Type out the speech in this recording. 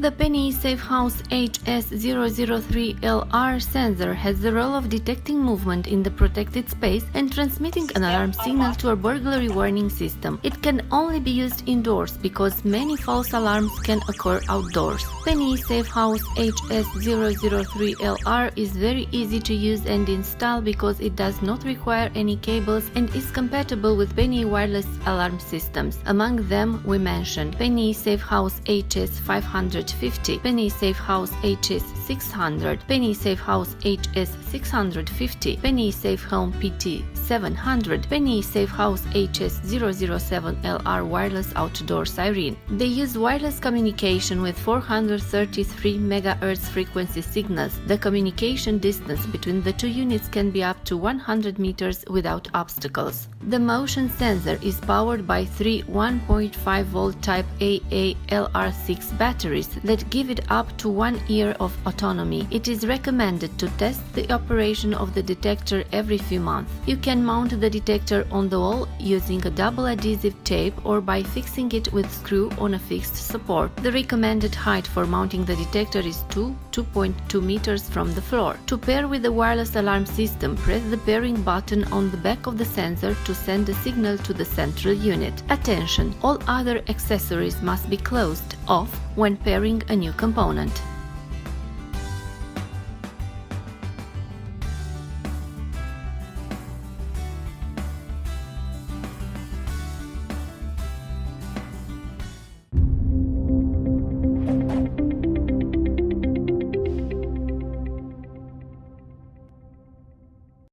The PNI SafeHouse HS003LR sensor has the role of detecting movement in the protected space and transmitting an alarm signal to a burglary warning system. It can only be used indoors because many false alarms can occur outdoors. PNI SafeHouse HS003LR is very easy to use and install because it does not require any cables and is compatible with PNI wireless alarm systems. Among them we mentioned PNI SafeHouse HS550, PNI SafeHouse HS600, PNI SafeHouse HS650, PNI SafeHome PT700, PNI SafeHouse HS007LR wireless outdoor siren. They use wireless communication with 433 MHz frequency signals. The communication distance between the two units can be up to 100 meters without obstacles. The motion sensor is powered by three 1.5 volt type AA LR6 batteries that give it up to 1 year of autonomy. It is recommended to test the operation of the detector every few months. You can mount the detector on the wall using a double adhesive tape or by fixing it with screw on a fixed support. The recommended height for mounting the detector is 2.2 meters from the floor. To pair with the wireless alarm system, press the pairing button on the back of the sensor to send a signal to the central unit. Attention! All other accessories must be closed off when pairing a new component.